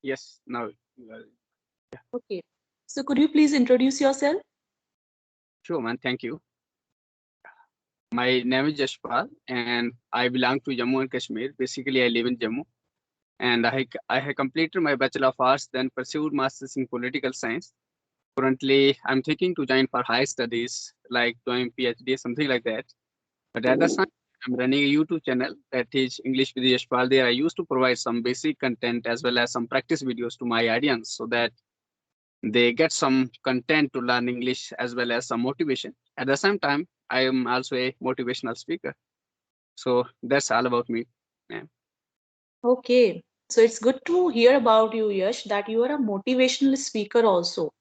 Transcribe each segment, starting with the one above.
Yes, now. Okay. So could you please introduce yourself? Sure, man. Thank you. My name is Jashpal, and I belong to Jammu and Kashmir. Basically, I live in Jammu, and I have completed my Bachelor of Arts, then pursued Masters in Political Science. Currently, I'm thinking to join for higher studies, like doing PhD, something like that. But at the time, I'm running a YouTube channel that is English with Yashpal. There, I used to provide some basic content as well as some practice videos to my audience so that they get some content to learn English as well as some motivation. At the same time, I am also a motivational speaker. So that's all about me. Yeah. Okay. So it's good to hear about you, Yash, that you are a motivational speaker also.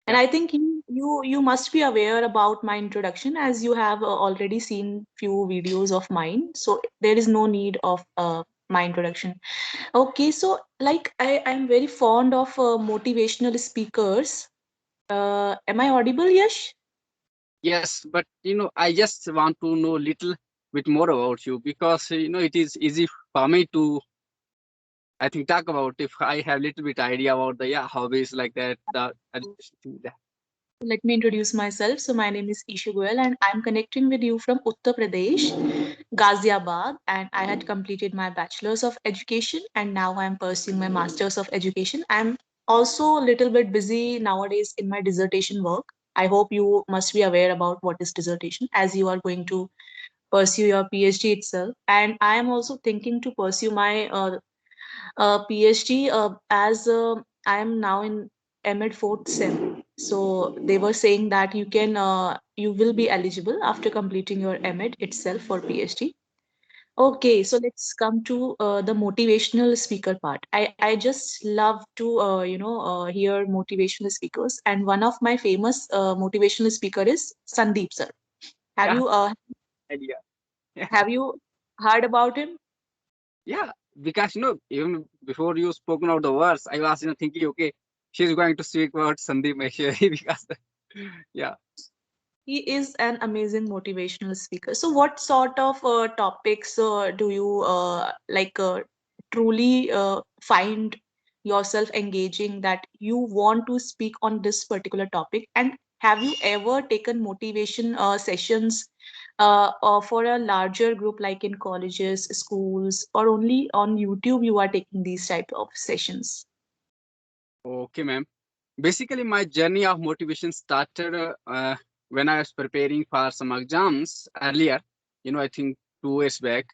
And Yeah. I think you must be aware about my introduction as you have already seen few videos of mine. So there is no need of my introduction. Okay, so like I'm very fond of motivational speakers. Am I audible, Yash? Yes, but I just want to know a little bit more about you because it is easy for me to I think talk about if I have little bit idea about the hobbies like that, the education thing. Yeah. Let me introduce myself. So my name is Isha Goyal and I'm connecting with you from Uttar Pradesh, Ghaziabad, and I had completed my bachelor's of education and now I'm pursuing my master's of education. I'm also a little bit busy nowadays in my dissertation work. I hope you must be aware about what is dissertation as you are going to pursue your PhD itself. And I am also thinking to pursue my PhD as I am now in MEd fourth sem. So they were saying that you will be eligible after completing your MEd itself for PhD. Okay, so let's come to the motivational speaker part. I just love to hear motivational speakers, and one of my famous motivational speaker is Sandeep sir. Have Yeah. you uh, Idea. Yeah. have you heard about him? Yeah. Because even before you spoken out the words, I was thinking, okay, she's going to speak about Sandeep Maheshwari because yeah. He is an amazing motivational speaker. So, what sort of topics do you truly find yourself engaging that you want to speak on this particular topic? And have you ever taken motivation sessions for a larger group, like in colleges, schools, or only on YouTube? You are taking these type of sessions. Okay, ma'am. Basically, my journey of motivation started when I was preparing for some exams earlier. I think 2 years back.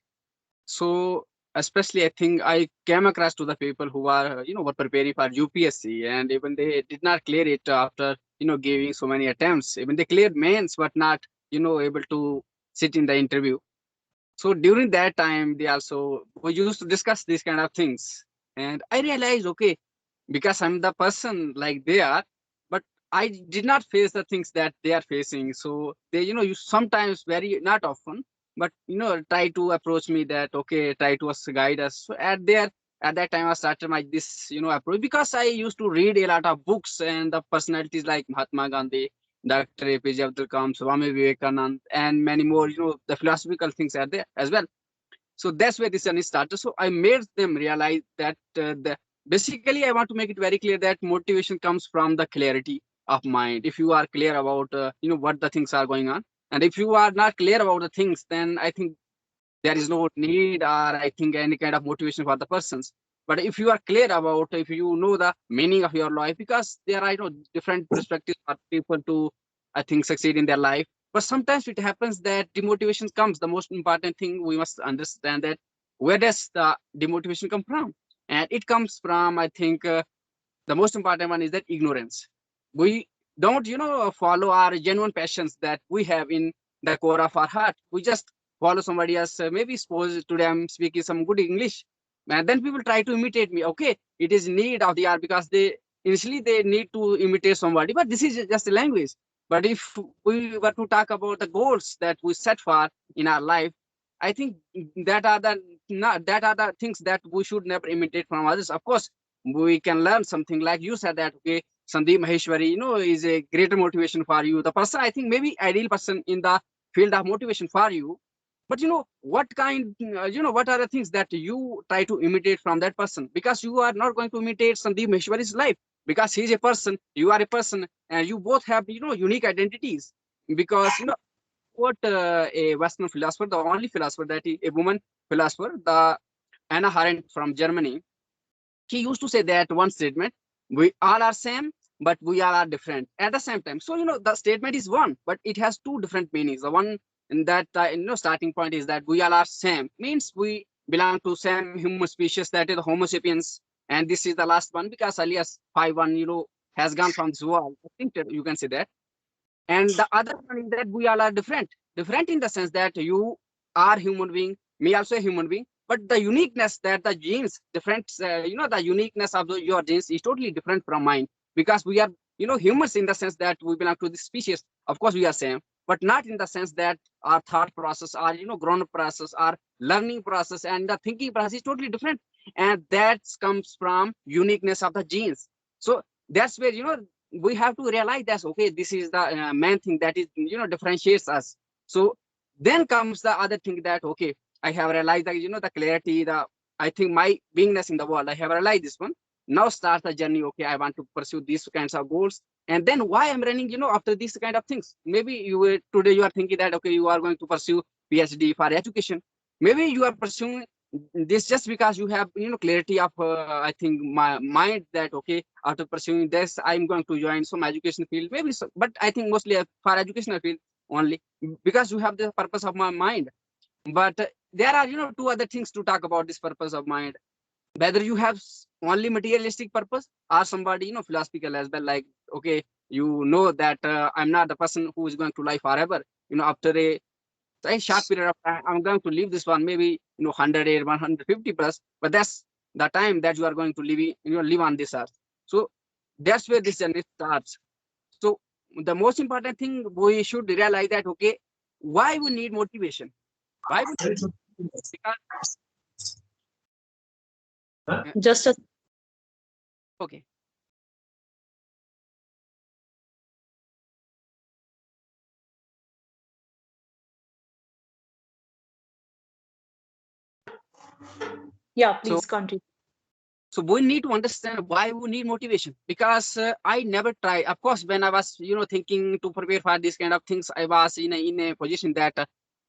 So, especially, I think I came across to the people who are, were preparing for UPSC, and even they did not clear it after, giving so many attempts. Even they cleared mains, but not, able to sit in the interview. So during that time, they also we used to discuss these kind of things, and I realized, okay, because I'm the person like they are, but I did not face the things that they are facing. So they, you sometimes very not often, but try to approach me that okay, try to us guide us. So at that time, I started my this approach because I used to read a lot of books and the personalities like Mahatma Gandhi, Dr. APJ Abdul Kalam, Swami Vivekanand, and many more. The philosophical things are there as well. So that's where this journey started. So I made them realize that basically I want to make it very clear that motivation comes from the clarity of mind. If you are clear about what the things are going on, and if you are not clear about the things, then I think there is no need or I think any kind of motivation for the persons. But if you are clear about, if you know the meaning of your life, because there are different perspectives for people to I think succeed in their life. But sometimes it happens that demotivation comes. The most important thing we must understand that where does the demotivation come from? And it comes from I think the most important one is that ignorance. We don't follow our genuine passions that we have in the core of our heart. We just follow somebody else. Maybe suppose today I'm speaking some good English, and then people try to imitate me. Okay, it is need of the hour because they initially they need to imitate somebody, but this is just a language. But if we were to talk about the goals that we set for in our life, I think that are the not, that are the things that we should never imitate from others. Of course, we can learn something like you said that okay, Sandeep Maheshwari, is a greater motivation for you. The person I think maybe ideal person in the field of motivation for you. But what kind, what are the things that you try to imitate from that person? Because you are not going to imitate Sandeep Maheshwari's life, because he's a person, you are a person, and you both have unique identities. Because what a Western philosopher, the only philosopher that is a woman philosopher, the Anna Arendt from Germany, she used to say that one statement: we all are same, but we all are different at the same time. So the statement is one, but it has two different meanings. The one in that starting point is that we all are same, means we belong to same human species, that is the Homo sapiens. And this is the last one, because alias 5-1 has gone from this world. I think that you can say that. And the other one is that we all are different in the sense that you are human being, me also a human being, but the uniqueness that the genes different, the uniqueness of your genes is totally different from mine. Because we are humans in the sense that we belong to this species. Of course we are same, but not in the sense that our thought process, our grown up process, our learning process, and the thinking process is totally different. And that comes from uniqueness of the genes. So that's where we have to realize that, okay, this is the main thing that is differentiates us. So then comes the other thing, that okay, I have realized that the clarity, the I think my beingness in the world, I have realized this one. Now starts the journey. Okay, I want to pursue these kinds of goals. And then why I'm running after these kind of things. Maybe today you are thinking that, okay, you are going to pursue PhD for education. Maybe you are pursuing this just because you have clarity of I think my mind, that okay, after pursuing this I'm going to join some education field, maybe so, but I think mostly for educational field only, because you have the purpose of my mind. But there are two other things to talk about this purpose of mind. Whether you have only materialistic purpose, or somebody philosophical as well, like okay, that I'm not the person who is going to live forever. After a short period of time, I'm going to leave this one, maybe 100 or 150 plus, but that's the time that you are going to live on this earth. So that's where this journey starts. So the most important thing, we should realize that, okay, why we need motivation? Why we need, because Just a okay. Yeah, So please continue. so we need to understand why we need motivation. Because I never try. Of course, when I was thinking to prepare for these kind of things, I was in a position that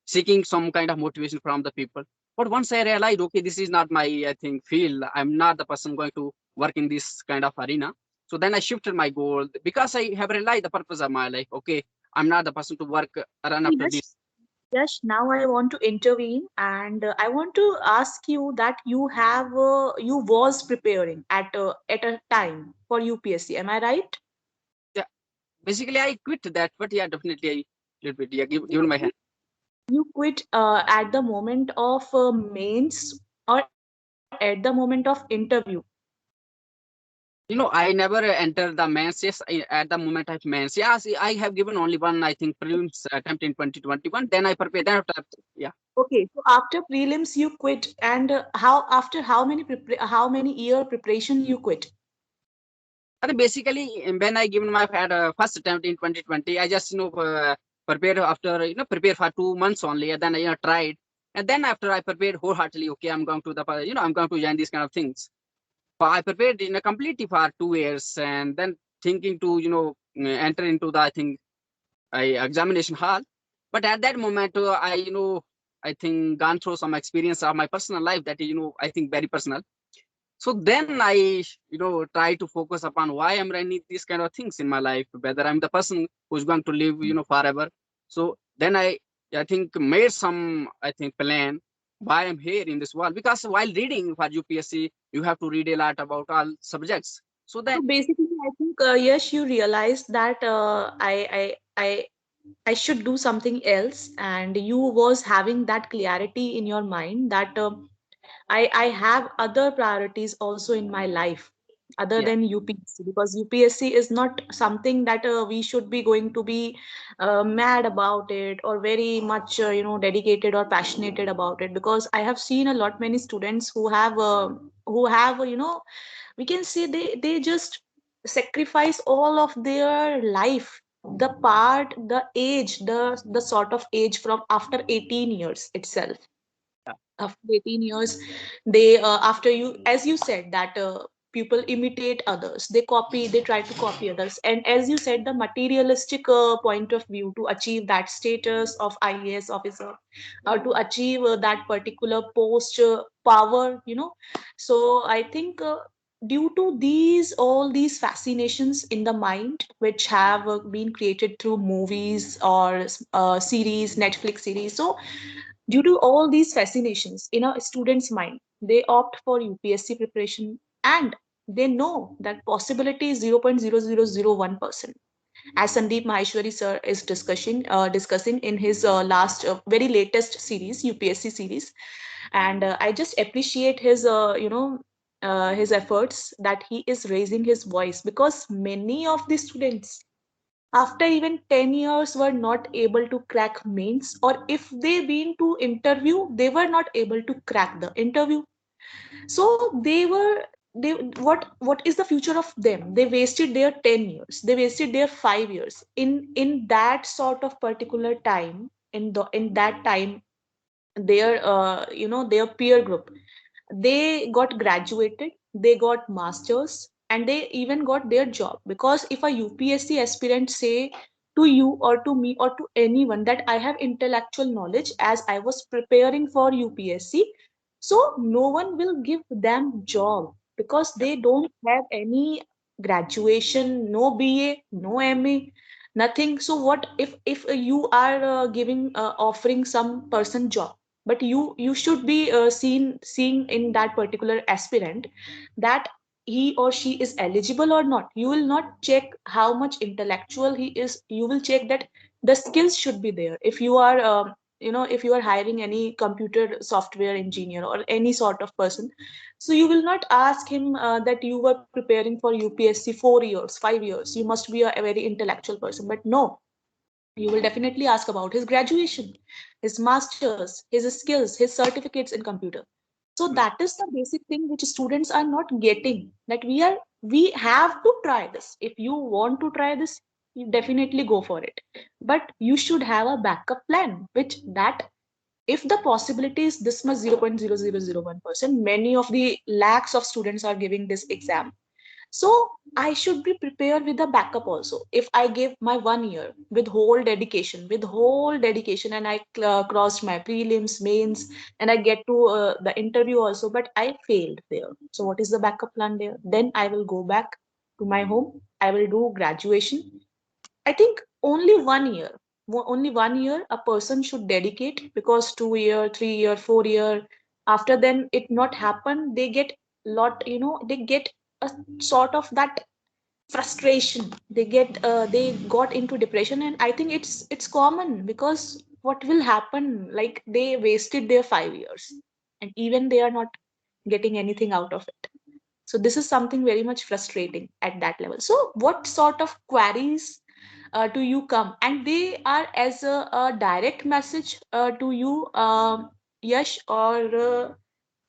seeking some kind of motivation from the people. But once I realized, okay, this is not my I think field. I'm not the person going to work in this kind of arena. So then I shifted my goal, because I have realized the purpose of my life. Okay, I'm not the person to work run after Yes, this. yes, now I want to intervene, and I want to ask you that you was preparing at a time for UPSC. Am I right? Yeah, basically I quit that, but yeah, definitely I little bit, yeah, given my hand. You quit at the moment of mains or at the moment of interview? I never enter the mains. Yes, at the moment of mains. Yes, I have given only one, I think, prelims attempt in 2021. Then I prepare. Then after, yeah. Okay, so after prelims you quit, and how after how many year preparation you quit? And basically, when I given my first attempt in 2020, I just prepared after prepare for 2 months only, and then I tried, and then after I prepared wholeheartedly. Okay, I'm going to the I'm going to join these kind of things. But I prepared in a completely for 2 years, and then thinking to enter into the I think examination hall. But at that moment, I think gone through some experience of my personal life that is, I think very personal. So then I, try to focus upon why I'm running these kind of things in my life, whether I'm the person who's going to live, forever. So then I think made some, I think, plan why I'm here in this world. Because while reading for UPSC, you have to read a lot about all subjects. So So then, basically, I think yes, you realized that I should do something else, and you was having that clarity in your mind that I have other priorities also in my life other yeah, than UPSC, because UPSC is not something that we should be going to be mad about it or very much dedicated or passionate about it, because I have seen a lot many students who have we can say they just sacrifice all of their life the age, the sort of age from after 18 years itself. Yeah. After 18 years, they after you, as you said, that people imitate others, they copy, they try to copy others, and as you said, the materialistic point of view to achieve that status of IAS officer, or to achieve that particular post, power, so I think due to these all these fascinations in the mind, which have been created through movies or series, Netflix series, so due to all these fascinations in a student's mind, they opt for UPSC preparation, and they know that possibility is 0.0001%. As Sandeep Maheshwari sir is discussing in his last very latest series, UPSC series, and I just appreciate his his efforts, that he is raising his voice, because many of the students after even 10 years were not able to crack mains, or if they been to interview, they were not able to crack the interview. So they what is the future of them? They wasted their 10 years, they wasted their 5 years in that sort of particular time. In that time, their their peer group, they got graduated, they got masters, and they even got their job. Because if a UPSC aspirant say to you or to me or to anyone that I have intellectual knowledge as I was preparing for UPSC, so no one will give them job, because they don't have any graduation, no BA, no MA, nothing. So what if you are giving offering some person job, but you should be seeing in that particular aspirant that he or she is eligible or not. You will not check how much intellectual he is, you will check that the skills should be there. If you are if you are hiring any computer software engineer or any sort of person, so you will not ask him that you were preparing for UPSC 4 years, 5 years, you must be a very intellectual person. But no, you will definitely ask about his graduation, his masters, his skills, his certificates in computer. So Mm. that is the basic thing which students are not getting, that we have to try this. If you want to try this, you definitely go for it, but you should have a backup plan, which that if the possibility is this much 0.0001%, many of the lakhs of students are giving this exam, so I should be prepared with a backup also. If I give my 1 year with whole dedication, and I crossed my prelims, mains, and I get to the interview also, but I failed there. So what is the backup plan there? Then I will go back to my home. I will do graduation. I think only 1 year, only 1 year a person should dedicate, because 2 year, 3 year, 4 year, after then it not happen, they get lot, they get a sort of that frustration. They got into depression, and I think it's common, because what will happen, like they wasted their 5 years, and even they are not getting anything out of it. So this is something very much frustrating at that level. So what sort of queries to you come, and they are as a direct message to you, Yash, or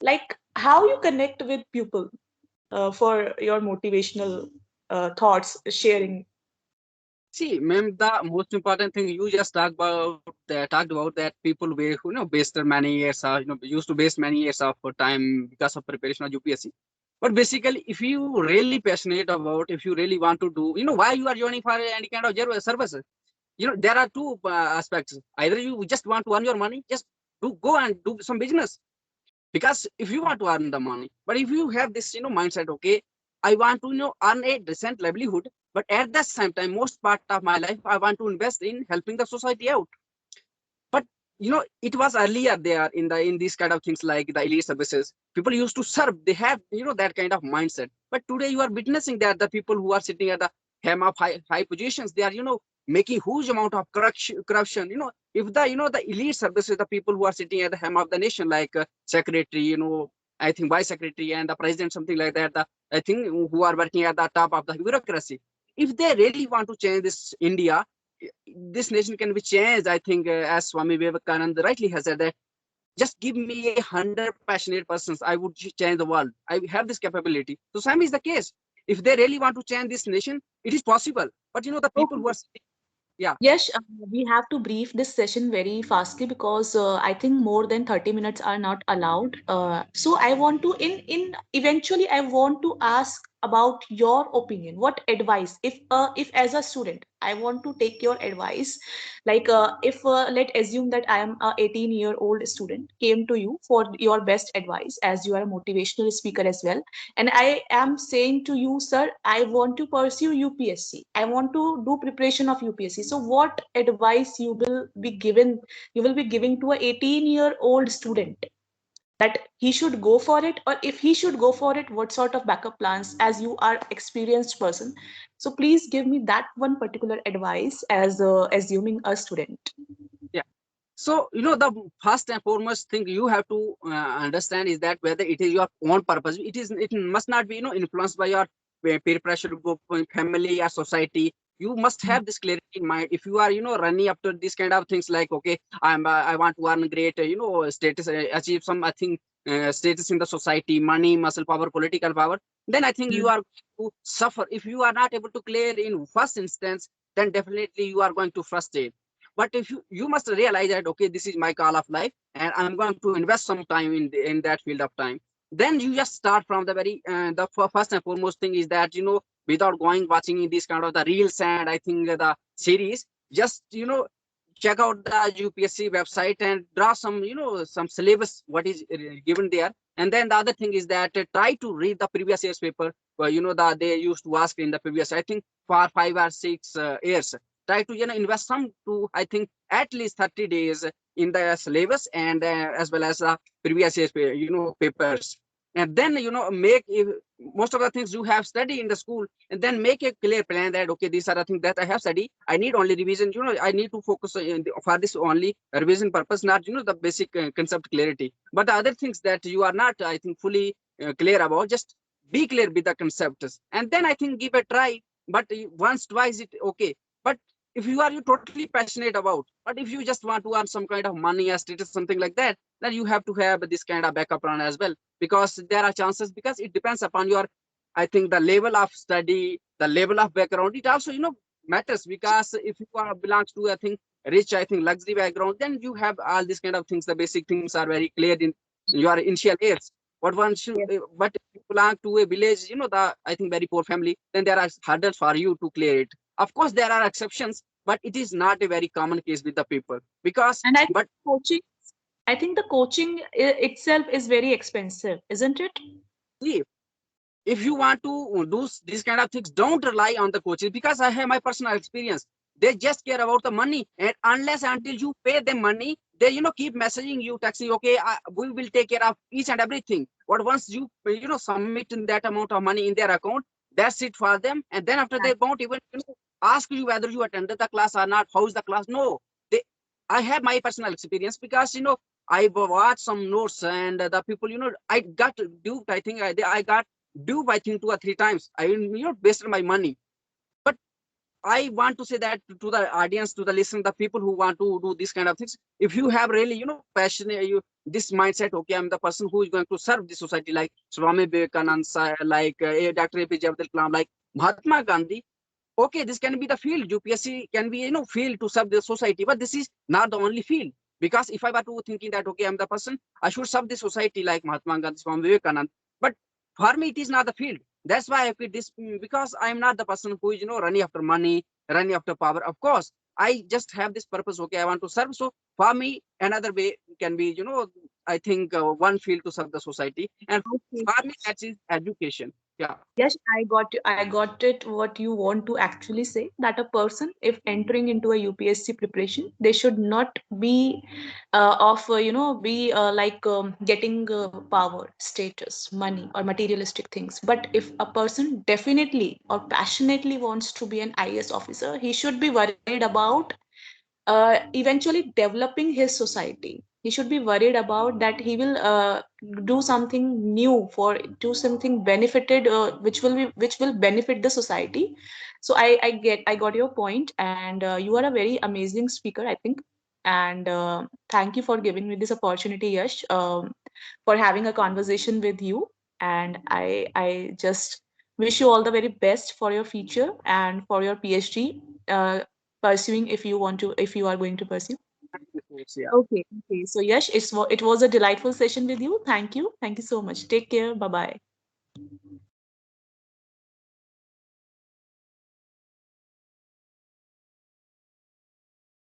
like how you connect with people for your motivational thoughts sharing? See, ma'am, the most important thing you just talked about that people wasted many years of used to waste many years of time because of preparation of UPSC. But basically, if you really passionate about, if you really want to do, why you are joining for any kind of service. There are two aspects. Either you just want to earn your money, just go and do some business. Because if you want to earn the money, but if you have this mindset, okay, I want to earn a decent livelihood, but at the same time most part of my life I want to invest in helping the society out. But it was earlier there in these kind of things like the elite services, people used to serve, they have that kind of mindset. But today you are witnessing that the people who are sitting at the helm of high positions, they are making huge amount of corruption. If the elite services, the people who are sitting at the helm of the nation, like secretary, I think vice secretary and the president, something like that, I think who are working at the top of the bureaucracy, if they really want to change this India, this nation can be changed. I think, as Swami Vivekananda rightly has said, that just give me 100 passionate persons, I would change the world. I have this capability. So same is the case. If they really want to change this nation, it is possible. But the people who Okay. are Yeah. Yes, we have to brief this session very fastly because I think more than 30 minutes are not allowed. So I want to in eventually I want to ask about your opinion. What advice, if as a student I want to take your advice, like if let assume that I am a 18-year-old student came to you for your best advice as you are a motivational speaker as well, and I am saying to you, sir, I want to pursue UPSC, I want to do preparation of UPSC. So what advice you will be giving to a 18-year-old student, that he should go for it, or if he should go for it, what sort of backup plans, as you are experienced person? So please give me that one particular advice as assuming a student. Yeah. So, the first and foremost thing you have to understand is that whether it is your own purpose, it must not be, influenced by your peer pressure group, family, or society. You must have this clarity in mind. If you are, running after these kind of things like, okay, I want to earn great, status, achieve some, I think, status in the society, money, muscle power, political power, then I think you are going to suffer. If you are not able to clear in first instance, then definitely you are going to frustrate. But if you must realize that, okay, this is my call of life and I'm going to invest some time in that field of time, then you just start from the very first and foremost thing is that, without going watching this kind of the reels and I think the series, just check out the UPSC website and draw some, some syllabus what is given there. And then the other thing is that try to read the previous year's paper. Well, they used to ask in the previous, I think, for 5 or 6 years. Try to invest some to, I think, at least 30 days in the syllabus and as well as previous year's papers. And then make most of the things you have studied in the school, and then make a clear plan that, okay, these are the things that I have studied, I need only revision, I need to focus for this only revision purpose, not the basic concept clarity. But the other things that you are not, I think, fully clear about, just be clear with the concepts, and then I think give a try. But once twice it okay. But if you totally passionate about, but if you just want to earn some kind of money or status, something like that, then you have to have this kind of backup plan as well, because there are chances, because it depends upon your, I think, the level of study, the level of background. It also matters, because if you are belongs to, I think, rich, I think, luxury background, then you have all these kind of things. The basic things are very clear in your initial years. But once you, but if you belong to a village, the, I think, very poor family, then there are hurdles for you to clear it. Of course, there are exceptions, but it is not a very common case with the people, because, And but coaching, I think the coaching itself is very expensive, isn't it? see, if you want to do these kind of things, don't rely on the coaches, because I have my personal experience. They just care about the money, and unless until you pay them money, they keep messaging you, texting, okay, we will take care of each and everything. But once you submit in that amount of money in their account, that's it for them. And then after, they won't even ask you whether you attended the class or not, how is the class. No, they, I have my personal experience, because I watched some notes, and the people, I got duped. I think I got duped, I think, 2 or 3 times. I wasted my money. But I want to say that to the audience, to the listener, the people who want to do these kind of things, if you have really passion, this mindset, okay, I'm the person who is going to serve the society, like Swami Vivekananda, like Dr. APJ Abdul Kalam, like Mahatma Gandhi. Okay, this can be the field. UPSC can be field to serve the society, but this is not the only field. Because if I were to thinking that, okay, I'm the person, I should serve the society like Mahatma Gandhi, Swami Vivekananda. But for me, it is not the field. That's why I quit this, because I'm not the person who is running after money, running after power. Of course, I just have this purpose. Okay, I want to serve. So for me, another way can be, I think, one field to serve the society, and Okay. for me, that is education. Yeah. Yes, I got it. What you want to actually say, that a person, if entering into a UPSC preparation, they should not be be like getting power, status, money, or materialistic things. But if a person definitely or passionately wants to be an IAS officer, he should be worried about eventually developing his society. He should be worried about that he will do something new, for do something benefited, which will benefit the society. So I got your point, and you are a very amazing speaker, I think. And thank you for giving me this opportunity, Yash, for having a conversation with you. And I just wish you all the very best for your future and for your PhD. pursuing if you are going to pursue? Yeah. Okay, okay. So Yash, it was a delightful session with you. Thank you. Thank you so much. Take care. Bye bye.